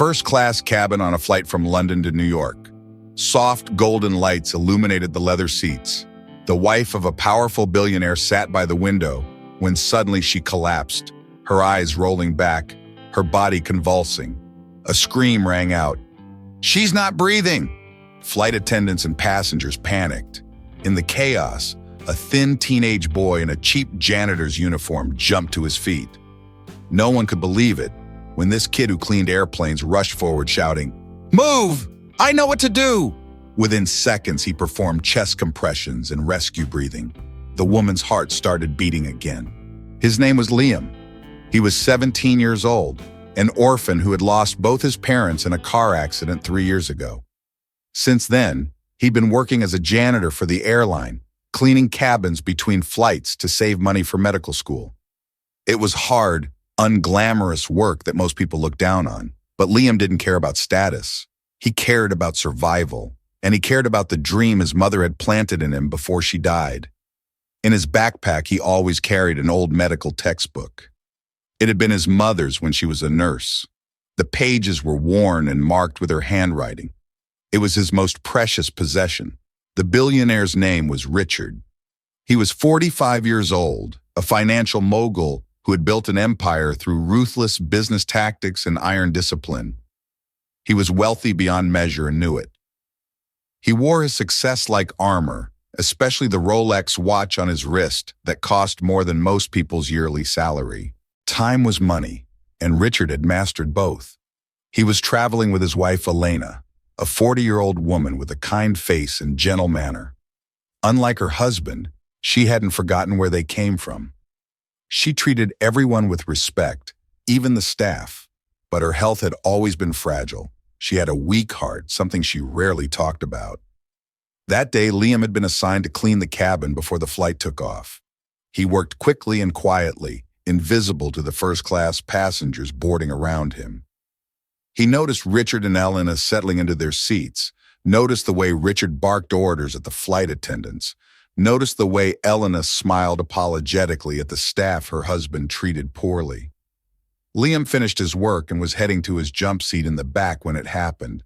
first-class cabin on a flight from London to New York. Soft golden lights illuminated the leather seats. The wife of a powerful billionaire sat by the window when suddenly she collapsed, her eyes rolling back, her body convulsing. A scream rang out. "She's not breathing!" Flight attendants and passengers panicked. In the chaos, a thin teenage boy in a cheap janitor's uniform jumped to his feet. No one could believe it when this kid who cleaned airplanes rushed forward shouting, "Move! I know what to do!" Within seconds, he performed chest compressions and rescue breathing. The woman's heart started beating again. His name was Liam. He was 17 years old, an orphan who had lost both his parents in a car accident 3 years ago. Since then, he'd been working as a janitor for the airline, cleaning cabins between flights to save money for medical school. It was hard, unglamorous work that most people look down on, but Liam didn't care about status. He cared about survival, and he cared about the dream his mother had planted in him before she died. In his backpack, he always carried an old medical textbook. It had been his mother's when she was a nurse. The pages were worn and marked with her handwriting. It was his most precious possession. The billionaire's name was Richard. He was 45 years old, a financial mogul who had built an empire through ruthless business tactics and iron discipline. He was wealthy beyond measure and knew it. He wore his success like armor, especially the Rolex watch on his wrist that cost more than most people's yearly salary. Time was money, and Richard had mastered both. He was traveling with his wife Elena, a 40-year-old woman with a kind face and gentle manner. Unlike her husband, she hadn't forgotten where they came from. She treated everyone with respect, even the staff, but her health had always been fragile. She had a weak heart, something she rarely talked about. That day, Liam had been assigned to clean the cabin before the flight took off. He worked quickly and quietly, invisible to the first-class passengers boarding around him. He noticed Richard and Elena settling into their seats, noticed the way Richard barked orders at the flight attendants, noticed the way Elena smiled apologetically at the staff her husband treated poorly. Liam finished his work and was heading to his jump seat in the back when it happened.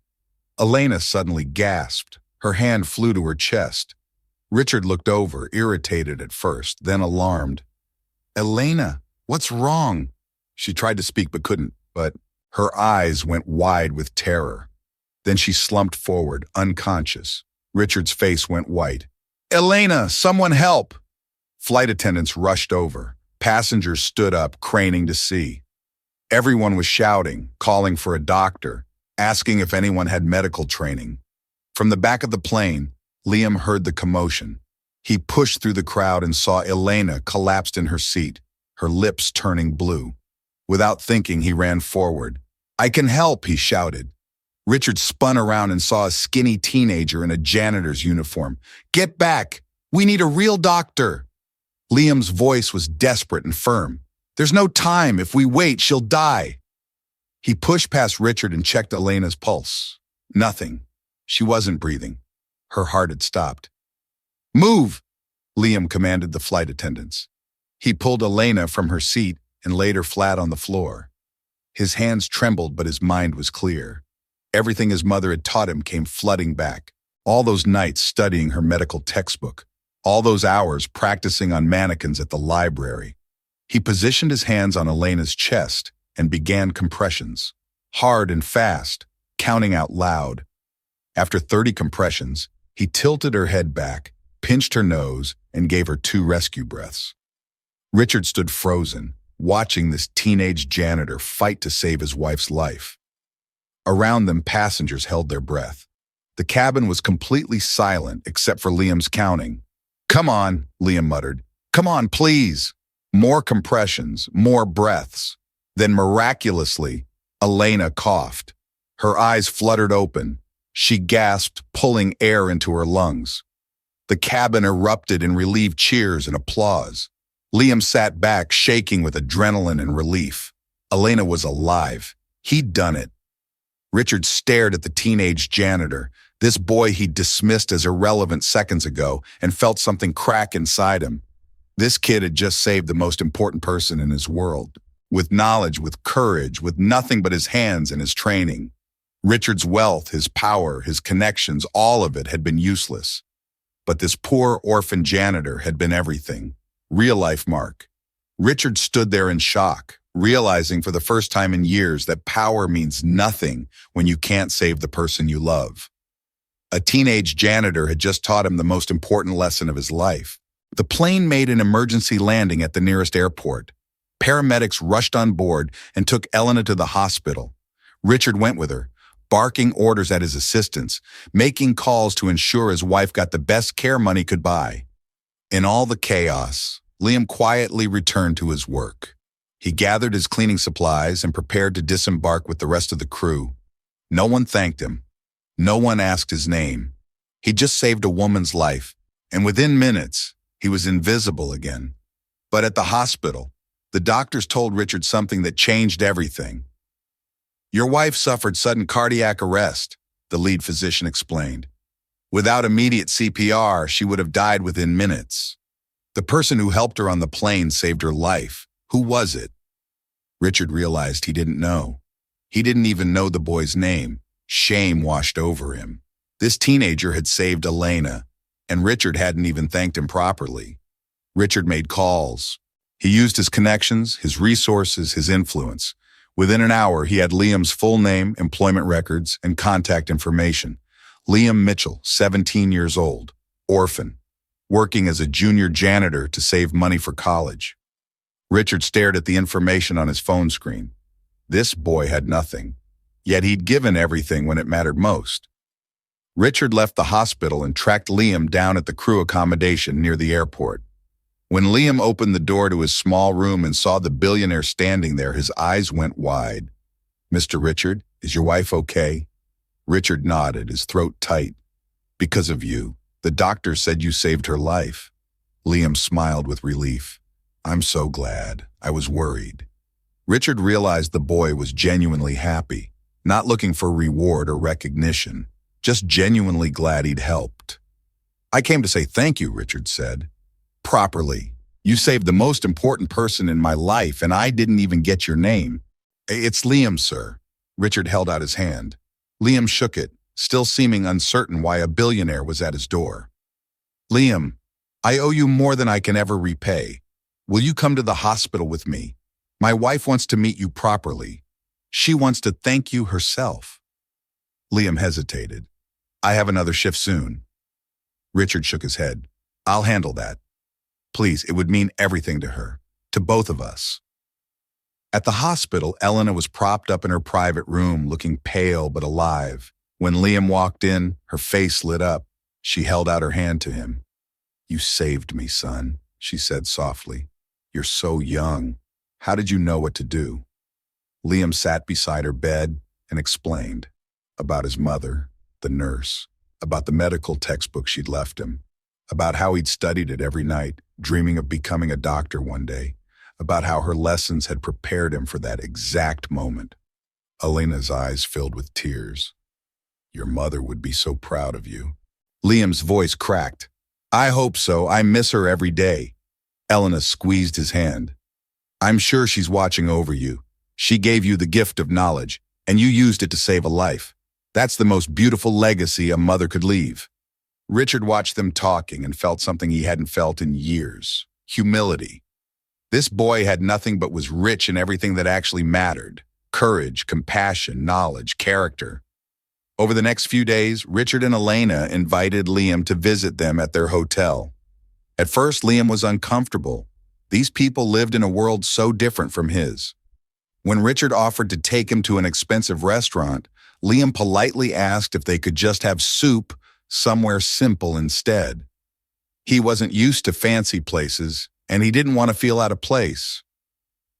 Elena suddenly gasped. Her hand flew to her chest. Richard looked over, irritated at first, then alarmed. "Elena, what's wrong?" She tried to speak but couldn't, but her eyes went wide with terror. Then she slumped forward, unconscious. Richard's face went white. "Elena, someone help!" Flight attendants rushed over. Passengers stood up, craning to see. Everyone was shouting, calling for a doctor, asking if anyone had medical training. From the back of the plane, Liam heard the commotion. He pushed through the crowd and saw Elena collapsed in her seat, her lips turning blue. Without thinking, he ran forward. "I can help," he shouted. Richard spun around and saw a skinny teenager in a janitor's uniform. "Get back! We need a real doctor!" Liam's voice was desperate and firm. "There's no time. If we wait, she'll die." He pushed past Richard and checked Elena's pulse. Nothing. She wasn't breathing. Her heart had stopped. "Move!" Liam commanded the flight attendants. He pulled Elena from her seat and laid her flat on the floor. His hands trembled, but his mind was clear. Everything his mother had taught him came flooding back. All those nights studying her medical textbook. All those hours practicing on mannequins at the library. He positioned his hands on Elena's chest and began compressions. Hard and fast, counting out loud. After 30 compressions, he tilted her head back, pinched her nose, and gave her 2 rescue breaths. Richard stood frozen, watching this teenage janitor fight to save his wife's life. Around them, passengers held their breath. The cabin was completely silent except for Liam's counting. "Come on," Liam muttered. "Come on, please." More compressions, more breaths. Then miraculously, Elena coughed. Her eyes fluttered open. She gasped, pulling air into her lungs. The cabin erupted in relieved cheers and applause. Liam sat back, shaking with adrenaline and relief. Elena was alive. He'd done it. Richard stared at the teenage janitor, this boy he'd dismissed as irrelevant seconds ago, and felt something crack inside him. This kid had just saved the most important person in his world. with knowledge, with courage, with nothing but his hands and his training. Richard's wealth, his power, his connections, all of it had been useless. But this poor orphan janitor had been everything. Real life, Mark. Richard stood there in shock, realizing for the first time in years that power means nothing when you can't save the person you love. A teenage janitor had just taught him the most important lesson of his life. The plane made an emergency landing at the nearest airport. Paramedics rushed on board and took Elena to the hospital. Richard went with her, barking orders at his assistants, making calls to ensure his wife got the best care money could buy. In all the chaos, Liam quietly returned to his work. He gathered his cleaning supplies and prepared to disembark with the rest of the crew. No one thanked him. No one asked his name. He just saved a woman's life, and within minutes, he was invisible again. But at the hospital, the doctors told Richard something that changed everything. "Your wife suffered sudden cardiac arrest," the lead physician explained. "Without immediate CPR, she would have died within minutes. The person who helped her on the plane saved her life. Who was it?" Richard realized he didn't know. He didn't even know the boy's name. Shame washed over him. This teenager had saved Elena, and Richard hadn't even thanked him properly. Richard made calls. He used his connections, his resources, his influence. Within an hour, he had Liam's full name, employment records, and contact information. Liam Mitchell, 17 years old, orphan, working as a junior janitor to save money for college. Richard stared at the information on his phone screen. This boy had nothing, yet he'd given everything when it mattered most. Richard left the hospital and tracked Liam down at the crew accommodation near the airport. When Liam opened the door to his small room and saw the billionaire standing there, his eyes went wide. "Mr. Richard, is your wife okay?" Richard nodded, his throat tight. "Because of you. The doctor said you saved her life." Liam smiled with relief. "I'm so glad. I was worried." Richard realized the boy was genuinely happy, not looking for reward or recognition, just genuinely glad he'd helped. "I came to say thank you," Richard said. "Properly. You saved the most important person in my life, and I didn't even get your name." "It's Liam, sir." Richard held out his hand. Liam shook it, still seeming uncertain why a billionaire was at his door. "Liam, I owe you more than I can ever repay. Will you come to the hospital with me? My wife wants to meet you properly. She wants to thank you herself." Liam hesitated. "I have another shift soon." Richard shook his head. "I'll handle that. Please, it would mean everything to her, to both of us." At the hospital, Elena was propped up in her private room, looking pale but alive. When Liam walked in, her face lit up. She held out her hand to him. "You saved me, son," she said softly. "You're so young. How did you know what to do?" Liam sat beside her bed and explained about his mother, the nurse, about the medical textbook she'd left him, about how he'd studied it every night, dreaming of becoming a doctor one day, about how her lessons had prepared him for that exact moment. Elena's eyes filled with tears. "Your mother would be so proud of you." Liam's voice cracked. "I hope so. I miss her every day." Elena squeezed his hand. "I'm sure she's watching over you. She gave you the gift of knowledge, and you used it to save a life. That's the most beautiful legacy a mother could leave." Richard watched them talking and felt something he hadn't felt in years: humility. This boy had nothing but was rich in everything that actually mattered: courage, compassion, knowledge, character. Over the next few days, Richard and Elena invited Liam to visit them at their hotel. At first, Liam was uncomfortable. These people lived in a world so different from his. When Richard offered to take him to an expensive restaurant, Liam politely asked if they could just have soup somewhere simple instead. He wasn't used to fancy places, and he didn't want to feel out of place.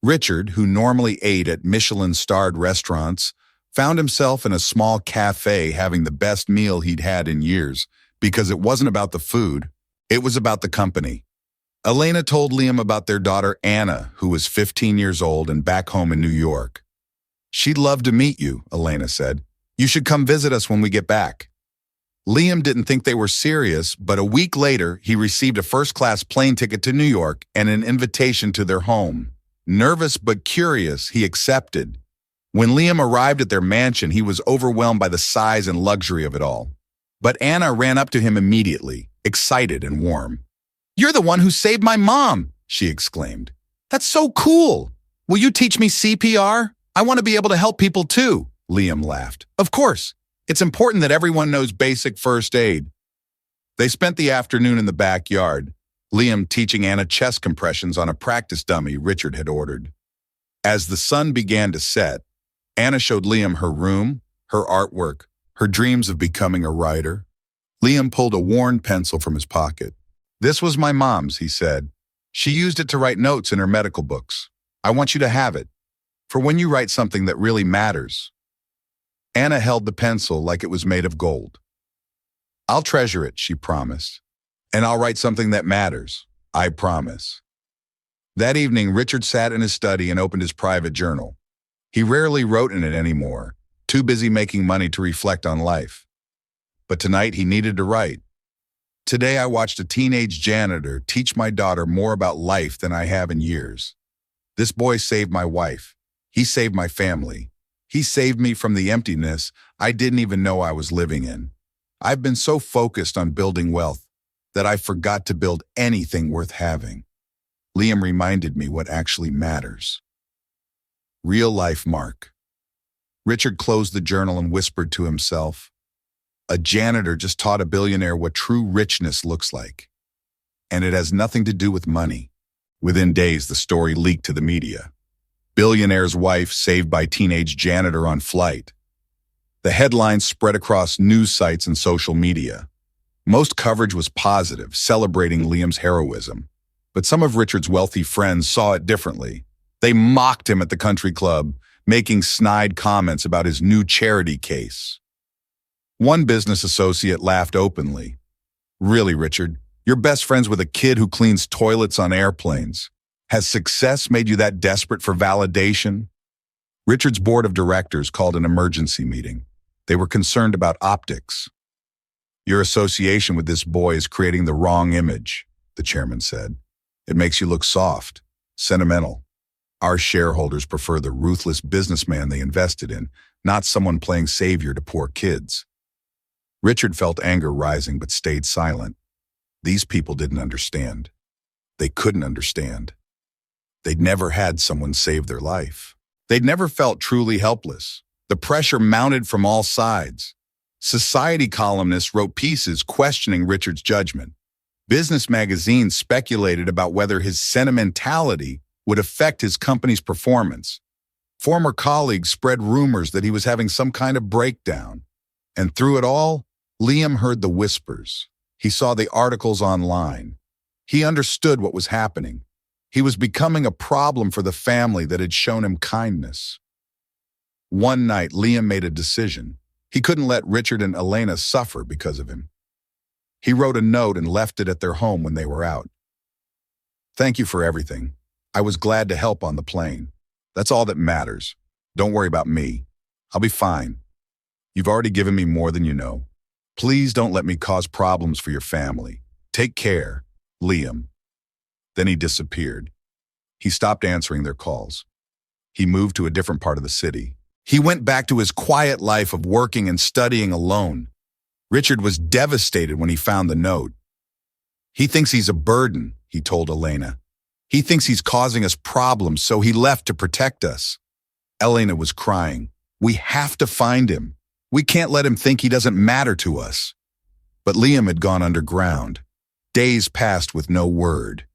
Richard, who normally ate at Michelin-starred restaurants, found himself in a small cafe having the best meal he'd had in years, because it wasn't about the food, it was about the company. Elena told Liam about their daughter Anna, who was 15 years old and back home in New York. "She'd love to meet you," Elena said. "You should come visit us when we get back." Liam didn't think they were serious, but a week later, he received a first-class plane ticket to New York and an invitation to their home. Nervous but curious, he accepted. When Liam arrived at their mansion, he was overwhelmed by the size and luxury of it all. But Anna ran up to him immediately, excited and warm. "You're the one who saved my mom," she exclaimed. "That's so cool. Will you teach me CPR? I want to be able to help people too." Liam laughed. "Of course. It's important that everyone knows basic first aid." They spent the afternoon in the backyard, Liam teaching Anna chest compressions on a practice dummy Richard had ordered. As the sun began to set, Anna showed Liam her room, her artwork, her dreams of becoming a writer. Liam pulled a worn pencil from his pocket. "This was my mom's," he said. "She used it to write notes in her medical books. I want you to have it, for when you write something that really matters." Anna held the pencil like it was made of gold. "I'll treasure it," she promised. "And I'll write something that matters. I promise." That evening, Richard sat in his study and opened his private journal. He rarely wrote in it anymore, too busy making money to reflect on life. But tonight he needed to write. "Today I watched a teenage janitor teach my daughter more about life than I have in years. This boy saved my wife. He saved my family. He saved me from the emptiness I didn't even know I was living in. I've been so focused on building wealth that I forgot to build anything worth having. Liam reminded me what actually matters." Real life mark. Richard closed the journal and whispered to himself, "A janitor just taught a billionaire what true richness looks like. And it has nothing to do with money." Within days, the story leaked to the media. Billionaire's wife saved by teenage janitor on flight. The headlines spread across news sites and social media. Most coverage was positive, celebrating Liam's heroism. But some of Richard's wealthy friends saw it differently. They mocked him at the country club, making snide comments about his new charity case. One business associate laughed openly. "Really, Richard? You're best friends with a kid who cleans toilets on airplanes. Has success made you that desperate for validation?" Richard's board of directors called an emergency meeting. They were concerned about optics. "Your association with this boy is creating the wrong image," the chairman said. "It makes you look soft, sentimental. Our shareholders prefer the ruthless businessman they invested in, not someone playing savior to poor kids." Richard felt anger rising but stayed silent. These people didn't understand. They couldn't understand. They'd never had someone save their life. They'd never felt truly helpless. The pressure mounted from all sides. Society columnists wrote pieces questioning Richard's judgment. Business magazines speculated about whether his sentimentality would affect his company's performance. Former colleagues spread rumors that he was having some kind of breakdown. And through it all, Liam heard the whispers. He saw the articles online. He understood what was happening. He was becoming a problem for the family that had shown him kindness. One night, Liam made a decision. He couldn't let Richard and Elena suffer because of him. He wrote a note and left it at their home when they were out. "Thank you for everything. I was glad to help on the plane. That's all that matters. Don't worry about me. I'll be fine. You've already given me more than you know. Please don't let me cause problems for your family. Take care, Liam." Then he disappeared. He stopped answering their calls. He moved to a different part of the city. He went back to his quiet life of working and studying alone. Richard was devastated when he found the note. "He thinks he's a burden," he told Elena. "He thinks he's causing us problems, so he left to protect us." Elena was crying. "We have to find him. We can't let him think he doesn't matter to us." But Liam had gone underground. Days passed with no word.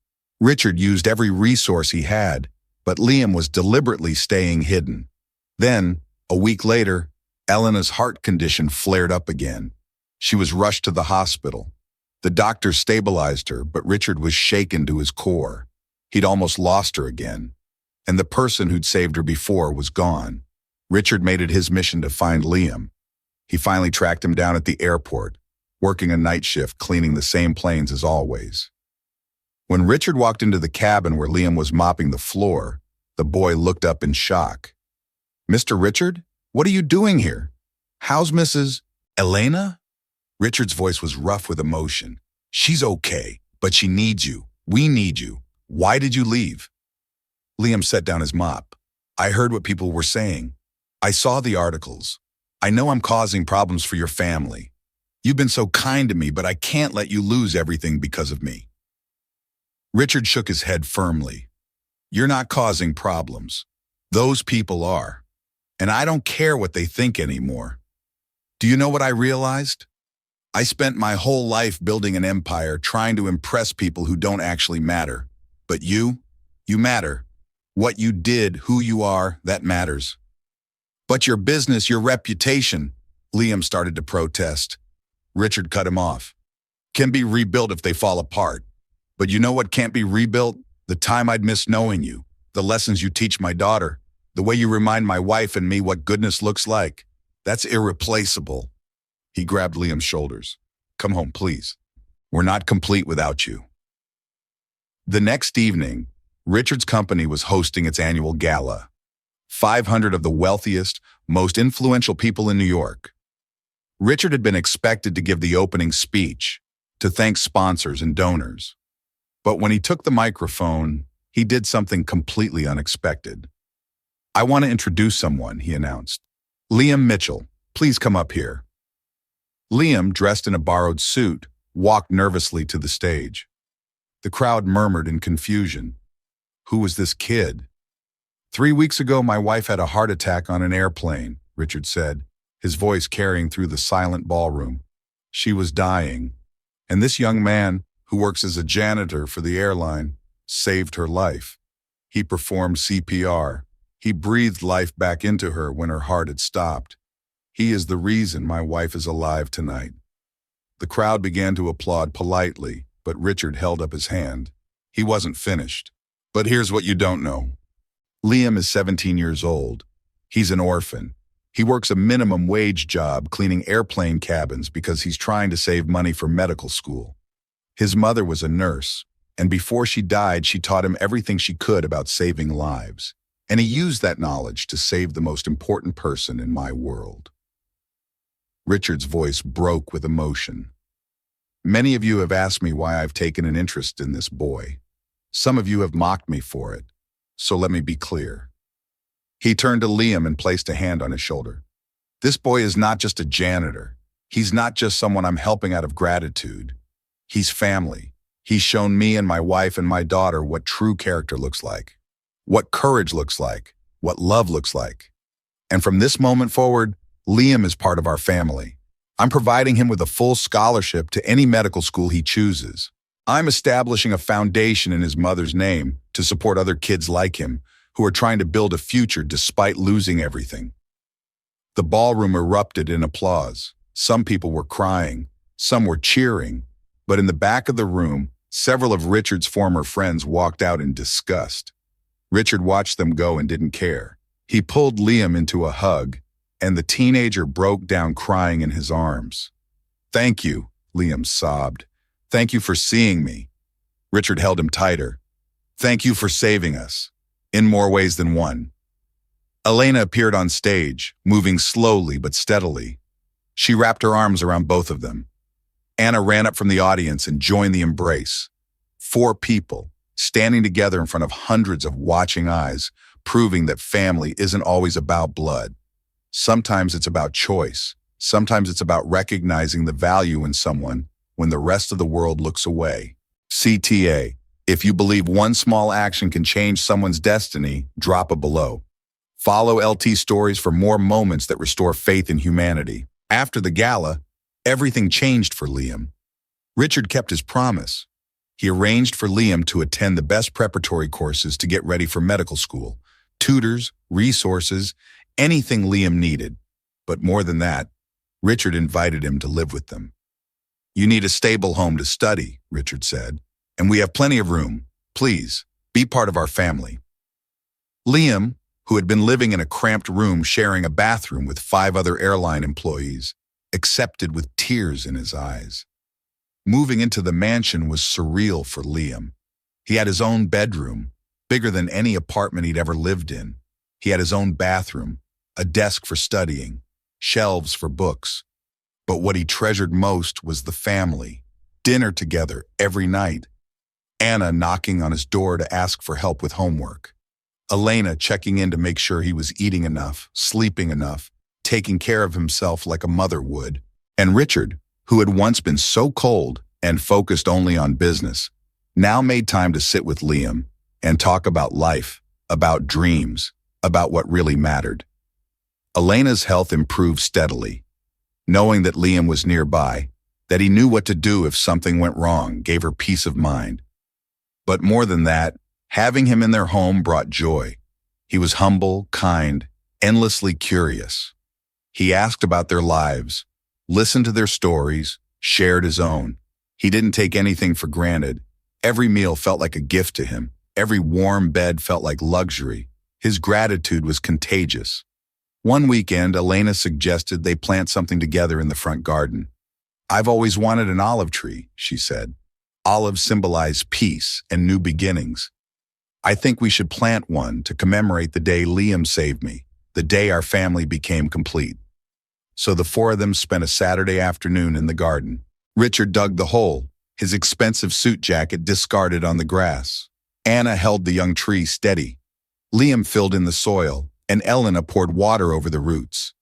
Richard used every resource he had, but Liam was deliberately staying hidden. Then, a week later, Elena's heart condition flared up again. She was rushed to the hospital. The doctor stabilized her, but Richard was shaken to his core. He'd almost lost her again. And the person who'd saved her before was gone. Richard made it his mission to find Liam. He finally tracked him down at the airport, working a night shift cleaning the same planes as always. When Richard walked into the cabin where Liam was mopping the floor, the boy looked up in shock. "Mr. Richard, what are you doing here? How's Mrs. Elena?" Richard's voice was rough with emotion. "She's okay, but she needs you. We need you. Why did you leave?" Liam set down his mop. I heard what people were saying. I saw the articles. I know I'm causing problems for your family. You've been so kind to me, but I can't let you lose everything because of me. Richard shook his head firmly. You're not causing problems. Those people are. And I don't care what they think anymore. Do you know what I realized? I spent my whole life building an empire trying to impress people who don't actually matter. But you matter. What you did, who you are, that matters. But your business, your reputation, Liam started to protest. Richard cut him off. Can be rebuilt if they fall apart. But you know what can't be rebuilt? The time I'd miss knowing you, the lessons you teach my daughter, the way you remind my wife and me what goodness looks like. That's irreplaceable. He grabbed Liam's shoulders. Come home, please. We're not complete without you. The next evening, Richard's company was hosting its annual gala. 500 of the wealthiest, most influential people in New York. Richard had been expected to give the opening speech, to thank sponsors and donors. But when he took the microphone, he did something completely unexpected. I want to introduce someone, he announced. Liam Mitchell, please come up here. Liam, dressed in a borrowed suit, walked nervously to the stage. The crowd murmured in confusion. Who was this kid? 3 weeks ago, my wife had a heart attack on an airplane, Richard said, his voice carrying through the silent ballroom. She was dying, and this young man, who works as a janitor for the airline, saved her life. He performed CPR. He breathed life back into her when her heart had stopped. He is the reason my wife is alive tonight. The crowd began to applaud politely, but Richard held up his hand. He wasn't finished. But here's what you don't know. Liam is 17 years old. He's an orphan. He works a minimum wage job cleaning airplane cabins because he's trying to save money for medical school. His mother was a nurse, and before she died, she taught him everything she could about saving lives. And he used that knowledge to save the most important person in my world. Richard's voice broke with emotion. Many of you have asked me why I've taken an interest in this boy. Some of you have mocked me for it. So let me be clear. He turned to Liam and placed a hand on his shoulder. This boy is not just a janitor. He's not just someone I'm helping out of gratitude. He's family. He's shown me and my wife and my daughter what true character looks like, what courage looks like, what love looks like. And from this moment forward, Liam is part of our family. I'm providing him with a full scholarship to any medical school he chooses. I'm establishing a foundation in his mother's name to support other kids like him who are trying to build a future despite losing everything. The ballroom erupted in applause. Some people were crying, some were cheering, but in the back of the room, several of Richard's former friends walked out in disgust. Richard watched them go and didn't care. He pulled Liam into a hug, and the teenager broke down crying in his arms. Thank you, Liam sobbed. Thank you for seeing me. Richard held him tighter. Thank you for saving us, in more ways than one. Elena appeared on stage, moving slowly but steadily. She wrapped her arms around both of them. Anna ran up from the audience and joined the embrace. 4 people, standing together in front of hundreds of watching eyes, proving that family isn't always about blood. Sometimes it's about choice. Sometimes it's about recognizing the value in someone when the rest of the world looks away. CTA, if you believe one small action can change someone's destiny, drop a below. Follow LT Stories for more moments that restore faith in humanity. After the gala, everything changed for Liam. Richard kept his promise. He arranged for Liam to attend the best preparatory courses to get ready for medical school, tutors, resources, anything Liam needed. But more than that, Richard invited him to live with them. You need a stable home to study, Richard said, and we have plenty of room. Please, be part of our family. Liam, who had been living in a cramped room sharing a bathroom with 5 other airline employees, accepted with tears in his eyes. Moving into the mansion was surreal for Liam. He had his own bedroom, bigger than any apartment he'd ever lived in. He had his own bathroom, a desk for studying, shelves for books. But what he treasured most was the family, dinner together every night, Anna knocking on his door to ask for help with homework. Elena checking in to make sure he was eating enough, sleeping enough, taking care of himself like a mother would. And Richard, who had once been so cold and focused only on business, now made time to sit with Liam and talk about life, about dreams, about what really mattered. Elena's health improved steadily. Knowing that Liam was nearby, that he knew what to do if something went wrong, gave her peace of mind. But more than that, having him in their home brought joy. He was humble, kind, endlessly curious. He asked about their lives, listened to their stories, shared his own. He didn't take anything for granted. Every meal felt like a gift to him. Every warm bed felt like luxury. His gratitude was contagious. One weekend, Elena suggested they plant something together in the front garden. "I've always wanted an olive tree," she said. "Olives symbolize peace and new beginnings. I think we should plant one to commemorate the day Liam saved me, the day our family became complete." So the four of them spent a Saturday afternoon in the garden. Richard dug the hole, his expensive suit jacket discarded on the grass. Anna held the young tree steady. Liam filled in the soil, and Elena poured water over the roots.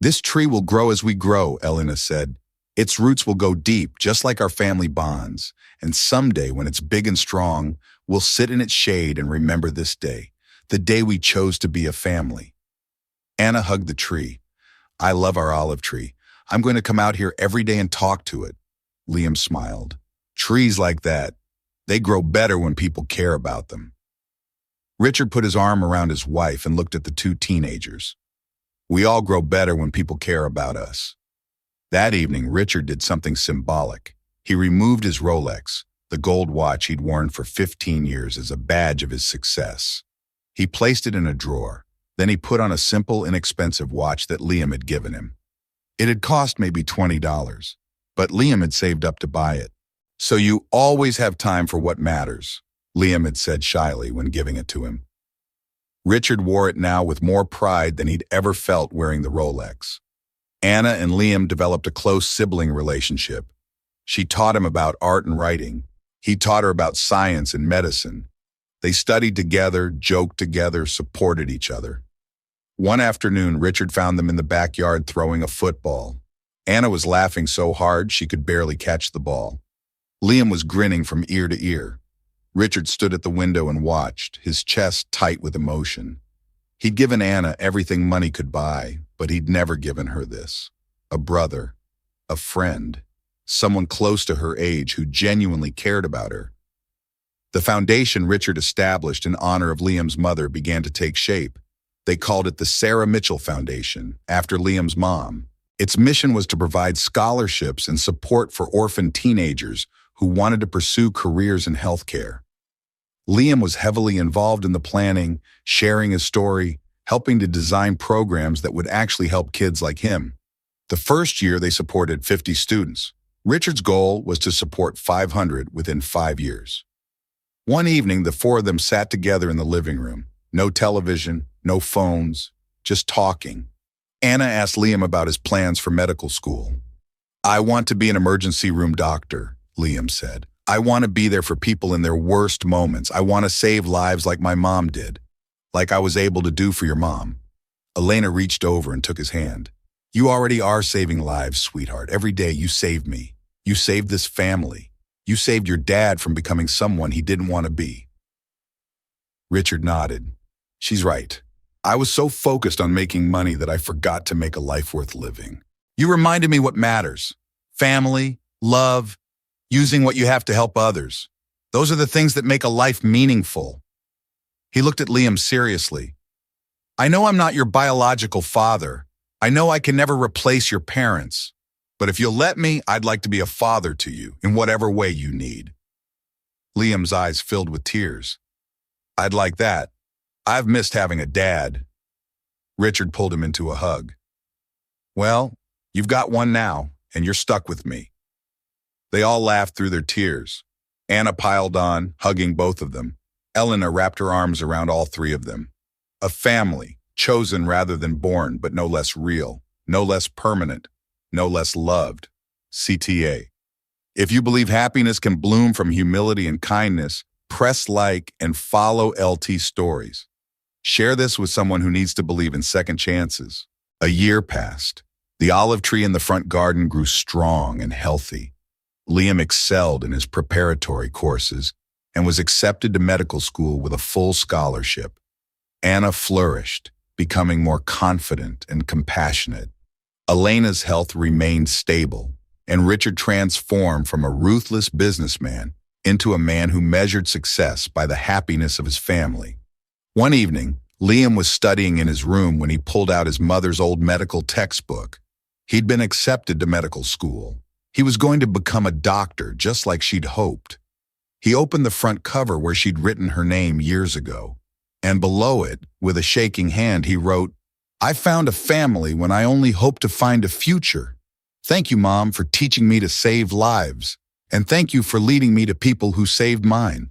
"This tree will grow as we grow," Elena said. "Its roots will go deep, just like our family bonds. And someday, when it's big and strong, we'll sit in its shade and remember this day, the day we chose to be a family." Anna hugged the tree. "I love our olive tree. I'm going to come out here every day and talk to it." Liam smiled. "Trees like that, they grow better when people care about them." Richard put his arm around his wife and looked at the two teenagers. "We all grow better when people care about us." That evening, Richard did something symbolic. He removed his Rolex, the gold watch he'd worn for 15 years, as a badge of his success. He placed it in a drawer. Then he put on a simple, inexpensive watch that Liam had given him. It had cost maybe $20, but Liam had saved up to buy it. "So you always have time for what matters," Liam had said shyly when giving it to him. Richard wore it now with more pride than he'd ever felt wearing the Rolex. Anna and Liam developed a close sibling relationship. She taught him about art and writing. He taught her about science and medicine. They studied together, joked together, supported each other. One afternoon, Richard found them in the backyard throwing a football. Anna was laughing so hard she could barely catch the ball. Liam was grinning from ear to ear. Richard stood at the window and watched, his chest tight with emotion. He'd given Anna everything money could buy, but he'd never given her this. A brother, a friend, someone close to her age who genuinely cared about her. The foundation Richard established in honor of Liam's mother began to take shape. They called it the Sarah Mitchell Foundation, after Liam's mom. Its mission was to provide scholarships and support for orphaned teenagers who wanted to pursue careers in healthcare. Liam was heavily involved in the planning, sharing his story, helping to design programs that would actually help kids like him. The first year, they supported 50 students. Richard's goal was to support 500 within 5 years. One evening, the four of them sat together in the living room. No television, no phones, just talking. Anna asked Liam about his plans for medical school. "I want to be an emergency room doctor," Liam said. "I want to be there for people in their worst moments. I want to save lives like my mom did, like I was able to do for your mom." Elena reached over and took his hand. "You already are saving lives, sweetheart. Every day you save me. You saved this family. You saved your dad from becoming someone he didn't want to be." Richard nodded. "She's right. I was so focused on making money that I forgot to make a life worth living. You reminded me what matters. Family, love, using what you have to help others. Those are the things that make a life meaningful." He looked at Liam seriously. "I know I'm not your biological father. I know I can never replace your parents. But if you'll let me, I'd like to be a father to you in whatever way you need." Liam's eyes filled with tears. "I'd like that. I've missed having a dad." Richard pulled him into a hug. "Well, you've got one now, and you're stuck with me." They all laughed through their tears. Anna piled on, hugging both of them. Elena wrapped her arms around all three of them. A family, chosen rather than born, but no less real, no less permanent, no less loved. CTA. If you believe happiness can bloom from humility and kindness, press like and follow LT Stories. Share this with someone who needs to believe in second chances. A year passed. The olive tree in the front garden grew strong and healthy. Liam excelled in his preparatory courses and was accepted to medical school with a full scholarship. Anna flourished, becoming more confident and compassionate. Elena's health remained stable, and Richard transformed from a ruthless businessman into a man who measured success by the happiness of his family. One evening, Liam was studying in his room when he pulled out his mother's old medical textbook. He'd been accepted to medical school. He was going to become a doctor, just like she'd hoped. He opened the front cover where she'd written her name years ago, and below it, with a shaking hand, he wrote, "I found a family when I only hoped to find a future. Thank you, Mom, for teaching me to save lives, and thank you for leading me to people who saved mine."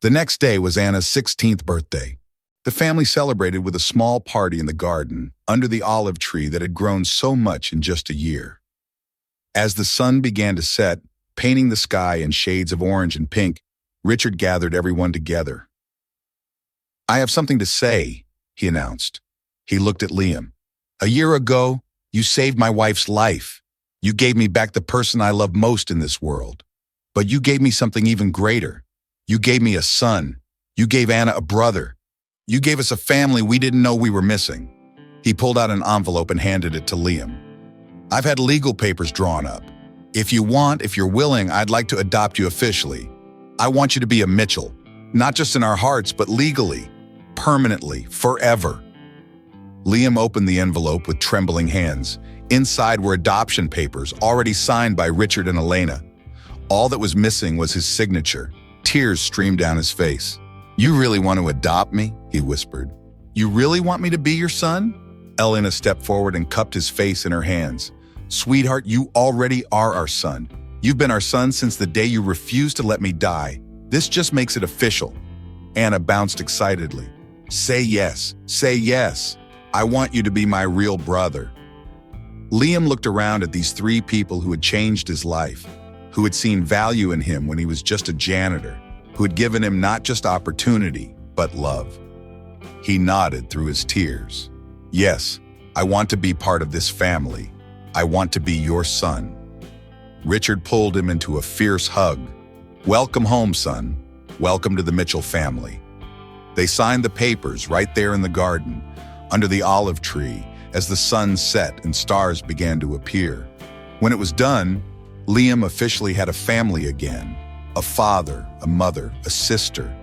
The next day was Anna's 16th birthday. The family celebrated with a small party in the garden, under the olive tree that had grown so much in just a year. As the sun began to set, painting the sky in shades of orange and pink, Richard gathered everyone together. "I have something to say," he announced. He looked at Liam. "A year ago, you saved my wife's life. You gave me back the person I love most in this world. But you gave me something even greater. You gave me a son. You gave Anna a brother. You gave us a family we didn't know we were missing." He pulled out an envelope and handed it to Liam. "I've had legal papers drawn up. If you're willing, I'd like to adopt you officially. I want you to be a Mitchell, not just in our hearts, but legally, permanently, forever." Liam opened the envelope with trembling hands. Inside were adoption papers, already signed by Richard and Elena. All that was missing was his signature. Tears streamed down his face. "You really want to adopt me?" he whispered. "You really want me to be your son?" Elena stepped forward and cupped his face in her hands. "Sweetheart, you already are our son. You've been our son since the day you refused to let me die. This just makes it official." Anna bounced excitedly. "Say yes, say yes. I want you to be my real brother." Liam looked around at these three people who had changed his life, who had seen value in him when he was just a janitor, who had given him not just opportunity, but love. He nodded through his tears. "Yes, I want to be part of this family. I want to be your son." Richard pulled him into a fierce hug. "Welcome home, son. Welcome to the Mitchell family." They signed the papers right there in the garden, under the olive tree, as the sun set and stars began to appear. When it was done, Liam officially had a family again. A father, a mother, a sister.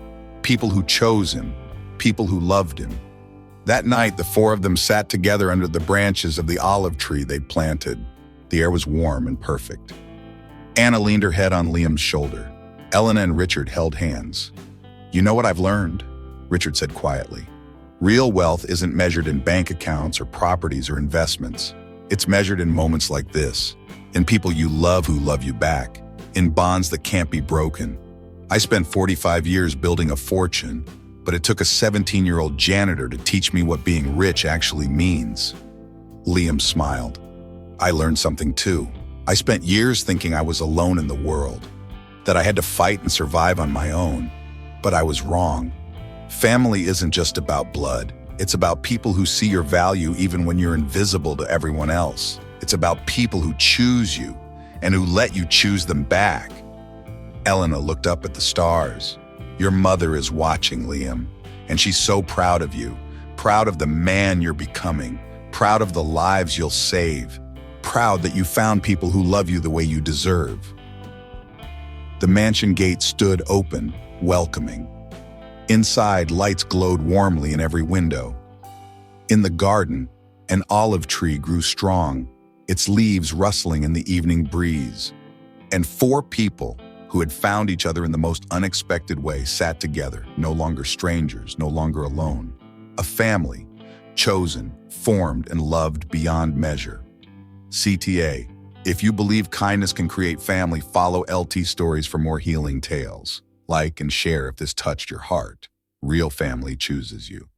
People who chose him. People who loved him. That night, the four of them sat together under the branches of the olive tree they'd planted. The air was warm and perfect. Anna leaned her head on Liam's shoulder. Elena and Richard held hands. "You know what I've learned?" Richard said quietly. "Real wealth isn't measured in bank accounts or properties or investments. It's measured in moments like this, in people you love who love you back, in bonds that can't be broken. I spent 45 years building a fortune, but it took a 17-year-old janitor to teach me what being rich actually means." Liam smiled. "I learned something too. I spent years thinking I was alone in the world, that I had to fight and survive on my own. But I was wrong. Family isn't just about blood. It's about people who see your value even when you're invisible to everyone else. It's about people who choose you and who let you choose them back." Elena looked up at the stars. "Your mother is watching, Liam, and she's so proud of you, proud of the man you're becoming, proud of the lives you'll save, proud that you found people who love you the way you deserve." The mansion gate stood open, welcoming. Inside, lights glowed warmly in every window. In the garden, an olive tree grew strong, its leaves rustling in the evening breeze. And four people, who had found each other in the most unexpected way, sat together, no longer strangers, no longer alone. A family, chosen, formed, and loved beyond measure. CTA, if you believe kindness can create family, follow LT Stories for more healing tales. Like and share if this touched your heart. Real family chooses you.